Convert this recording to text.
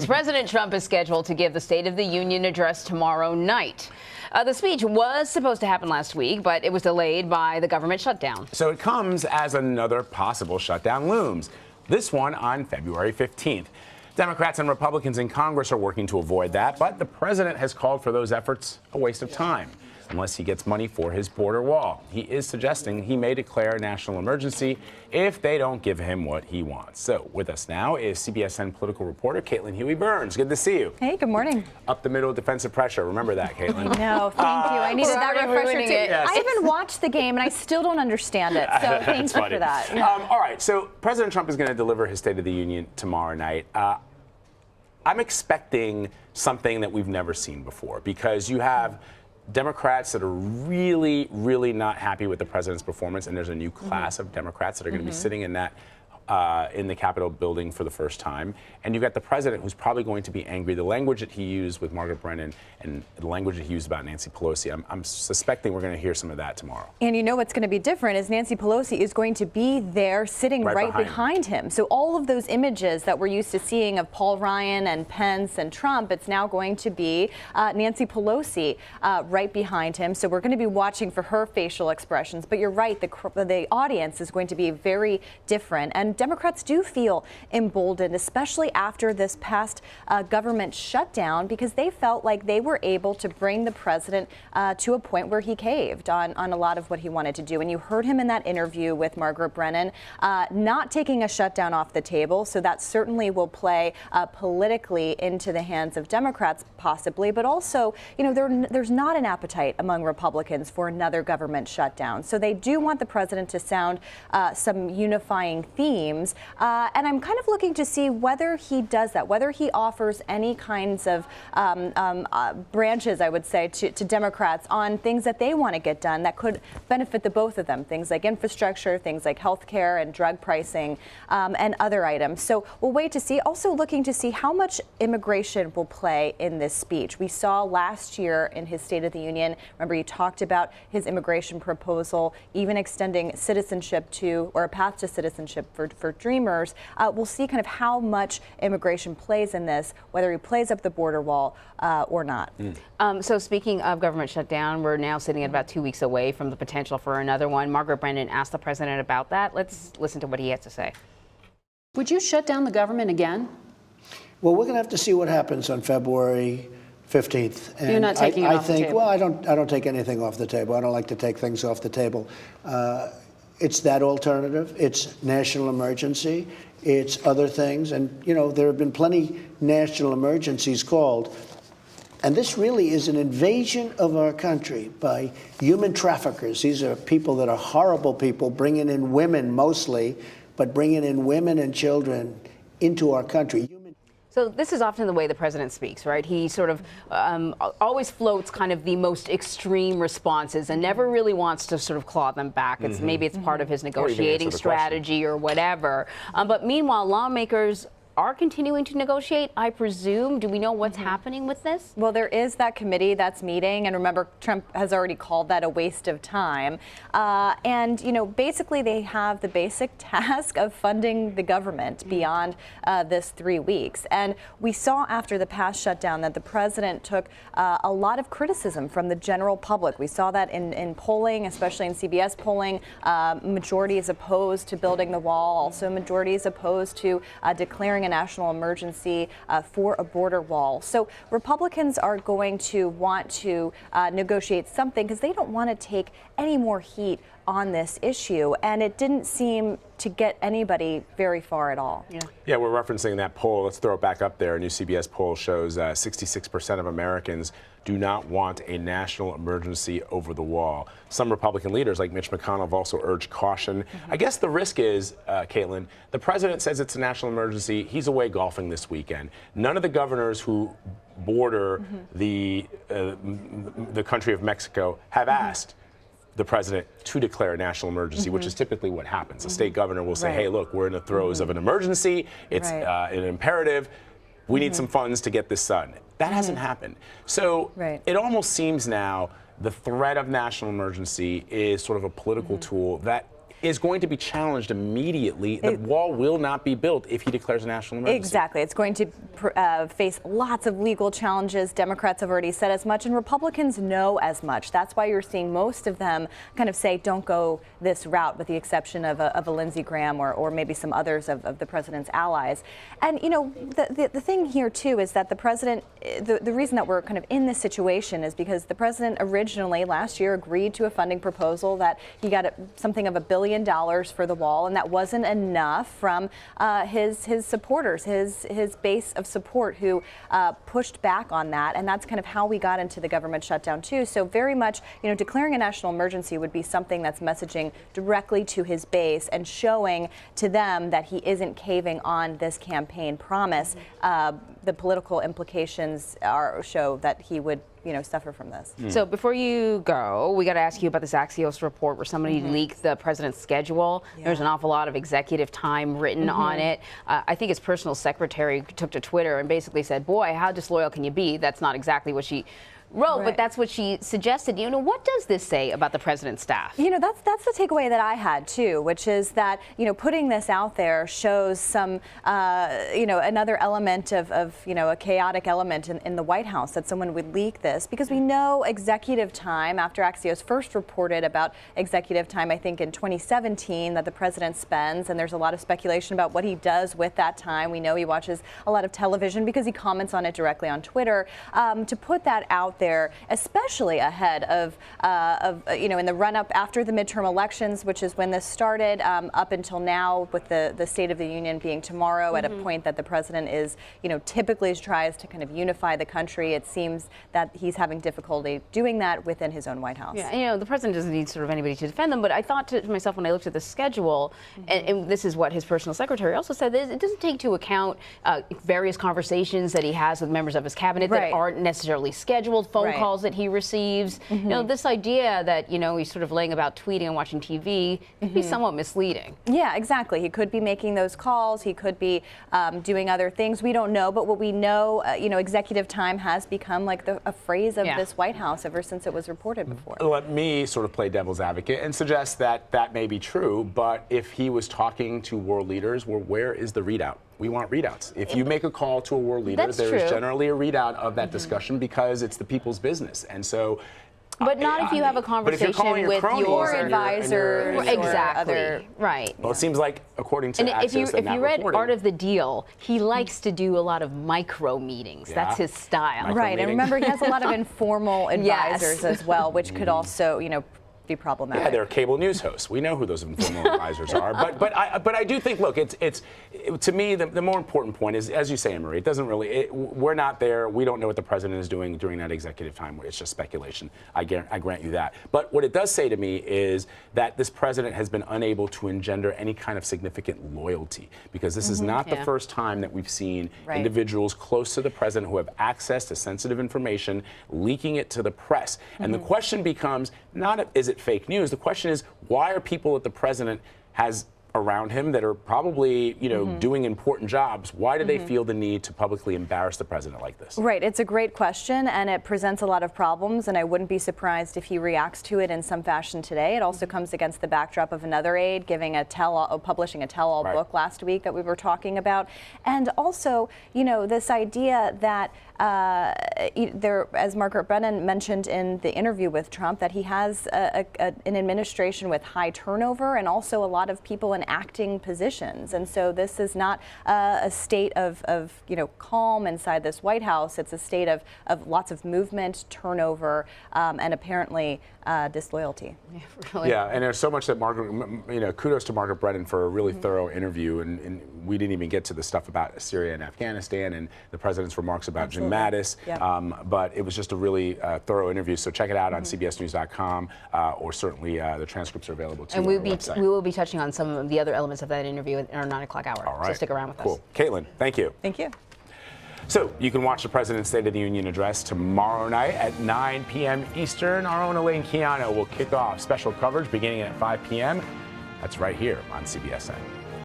President Trump is scheduled to give the State of the Union address tomorrow night. The speech was supposed to happen last week, but it was delayed by the government shutdown. So it comes as another possible shutdown looms, this one on February 15th. Democrats and Republicans in Congress are working to avoid that, but the president has called for those efforts a waste of time unless he gets money for his border wall. He is suggesting he may declare a national emergency if they don't give him what he wants. So with us now is CBSN political reporter Caitlin Huey-Burns. Good to see you. Hey, good morning. Up the middle defensive pressure. Remember that, Caitlin. No, thank you. I needed that refresher too. Yes. I even watched the game and I still don't understand it. So thank you for that. Yeah. All right. So President Trump is going to deliver his State of the Union tomorrow night. I'm expecting something that we've never seen before because you have Democrats that are really, really not happy with the president's performance, and there's a new class of Democrats that are going to be sitting in that in the Capitol building for the first time. And you've got the president who's probably going to be angry. The language that he used with Margaret Brennan and the language that he used about Nancy Pelosi, I'm suspecting we're going to hear some of that tomorrow. And you know what's going to be different is Nancy Pelosi is going to be there sitting right behind him. So all of those images that we're used to seeing of Paul Ryan and Pence and Trump, it's now going to be Nancy Pelosi right behind him. So we're going to be watching for her facial expressions. But you're right, the audience is going to be very different. And Democrats do feel emboldened, especially after this past government shutdown, because they felt like they were able to bring the president to a point where he caved on a lot of what he wanted to do. And you heard him in that interview with Margaret Brennan, not taking a shutdown off the table. So that certainly will play politically into the hands of Democrats, possibly. But also, you know, there's not an appetite among Republicans for another government shutdown. So they do want the president to sound some unifying themes. And I'm kind of looking to see whether he does that, whether he offers any kinds of branches, I would say, to Democrats on things that they want to get done that could benefit the both of them, things like infrastructure, things like health care and drug pricing and other items. So we'll wait to see. Also looking to see how much immigration will play in this speech. We saw last year in his State of the Union, remember he talked about his immigration proposal, even extending citizenship to, or a path to citizenship for Dreamers. We'll see kind of how much immigration plays in this, whether he plays up the border wall or not. So speaking of government shutdown, we're now sitting at about 2 weeks away from the potential for another one. Margaret Brennan asked the president about that. Let's listen to what he had to say. Would you shut down the government again? Well, we're going to have to see what happens on February 15th. And you're not taking it off the table? Well, I don't take anything off the table. I don't like to take things off the table. It's that alternative. It's national emergency. It's other things. And, you know, there have been plenty national emergencies called. And this really is an invasion of our country by human traffickers. These are people that are horrible people, bringing in women mostly, but bringing in women and children into our country. So this is often the way the president speaks, right? He sort of always floats kind of the most extreme responses and never really wants to sort of claw them back. It's maybe it's part of his negotiating strategy or whatever. But meanwhile, lawmakers are continuing to negotiate, I presume. Do we know what's happening with this? Well, there is that committee that's meeting, and remember, Trump has already called that a waste of time. And, you know, basically they have the basic task of funding the government beyond this 3 weeks. And we saw after the past shutdown that the president took a lot of criticism from the general public. We saw that in polling, especially in CBS polling. Majority is opposed to building the wall. Also, majority is opposed to declaring a national emergency for a border wall. So Republicans are going to want to negotiate something because they don't want to take any more heat on this issue. And it didn't seem to get anybody very far at all. Yeah, we're referencing that poll. Let's throw it back up there. A new CBS poll shows 66% of Americans do not want a national emergency over the wall. Some Republican leaders like Mitch McConnell have also urged caution. I guess the risk is, Caitlin, the president says it's a national emergency. He's away golfing this weekend. None of the governors who border the country of Mexico have asked the president to declare a national emergency, which is typically what happens. A state governor will say, hey, look, we're in the throes of an emergency. It's an imperative. We need some funds to get this done. That hasn't happened. So it almost seems now the threat of national emergency is sort of a political tool that is going to be challenged immediately. The wall will not be built if he declares a national emergency. Exactly. It's going to face lots of legal challenges. Democrats have already said as much, and Republicans know as much. That's why you're seeing most of them kind of say, don't go this route, with the exception of a Lindsey Graham or maybe some others of the president's allies. And, you know, the thing here, too, is that the president, the reason that we're kind of in this situation is because the president originally last year agreed to a funding proposal that he got something of $1 billion for the wall, and that wasn't enough from his supporters, his base of support, who pushed back on that. And that's kind of how we got into the government shutdown, too. So very much, you know, declaring a national emergency would be something that's messaging directly to his base and showing to them that he isn't caving on this campaign promise. The political implications show that he would, you know, suffer from this. So before you go, we got to ask you about this Axios report where somebody leaked the president's schedule. There's an awful lot of executive time written on it. I think his personal secretary took to Twitter and basically said, boy, how disloyal can you be? That's not exactly what she wrote, but that's what she suggested. You know, what does this say about the president's staff? You know, that's the takeaway that I had, too, which is that, you know, putting this out there shows some, you know, another element of you know, a chaotic element in the White House, that someone would leak this, because we know executive time, after Axios first reported about executive time, I think in 2017, that the president spends, and there's a lot of speculation about what he does with that time. We know he watches a lot of television because he comments on it directly on Twitter. To put that out there, especially ahead of you know, in the run-up after the midterm elections, which is when this started, up until now, with the State of the Union being tomorrow, at a point that the president is, you know, typically tries to kind of unify the country. It seems that he's having difficulty doing that within his own White House. Yeah, you know, the president doesn't need sort of anybody to defend them, but I thought to myself when I looked at the schedule, and this is what his personal secretary also said, that it doesn't take into account various conversations that he has with members of his cabinet that aren't necessarily scheduled, phone calls that he receives. You know, this idea that, you know, he's sort of laying about tweeting and watching TV could be somewhat misleading. Yeah, exactly. He could be making those calls. He could be doing other things. We don't know. But what we know, you know, executive time has become like a phrase of this White House ever since it was reported before. Let me sort of play devil's advocate and suggest that that may be true. But if he was talking to world leaders, well, where is the readout? We want readouts. If you make a call to a world leader, there is generally a readout of that discussion, because it's the people's business. And so, but not if you have a conversation with your advisors. Exactly. Right. Well, it seems like, according to Axios, if you read Art of the Deal, he likes to do a lot of micro meetings. That's his style. Right. And remember, he has a lot of informal advisors as well, which could also, you know, be problematic. Yeah, they're cable news hosts. We know who those informal advisors are. But I do think, look, it's to me, the more important point is, as you say, Anne-Marie, it doesn't really, we're not there. We don't know what the president is doing during that executive time. It's just speculation. I grant you that. But what it does say to me is that this president has been unable to engender any kind of significant loyalty, because this is not the first time that we've seen individuals close to the president who have access to sensitive information leaking it to the press. And the question becomes not, is it fake news? The question is, why are people that the president has around him that are probably, you know, doing important jobs, why do they feel the need to publicly embarrass the president like this? Right. It's a great question, and it presents a lot of problems, and I wouldn't be surprised if he reacts to it in some fashion today. It also comes against the backdrop of another aide giving a publishing a tell-all book last week that we were talking about. And also, you know, this idea that as Margaret Brennan mentioned in the interview with Trump, that he has an administration with high turnover and also a lot of people in acting positions. And so this is not a state of you know, calm inside this White House. It's a state of lots of movement, turnover, and apparently disloyalty. Yeah, really. Yeah, and there's so much that you know, kudos to Margaret Brennan for a really thorough interview, and we didn't even get to the stuff about Syria and Afghanistan and the president's remarks about Jim Mattis, but it was just a really thorough interview. So check it out on CBSNews.com, or certainly the transcripts are available too. And we will be touching on some of the other elements of that interview in our 9 o'clock hour. All right. So stick around with us. Caitlin, thank you. Thank you. So you can watch the President's State of the Union address tomorrow night at 9 p.m. Eastern. Our own Elaine Keano will kick off special coverage beginning at 5 p.m. That's right here on CBSN.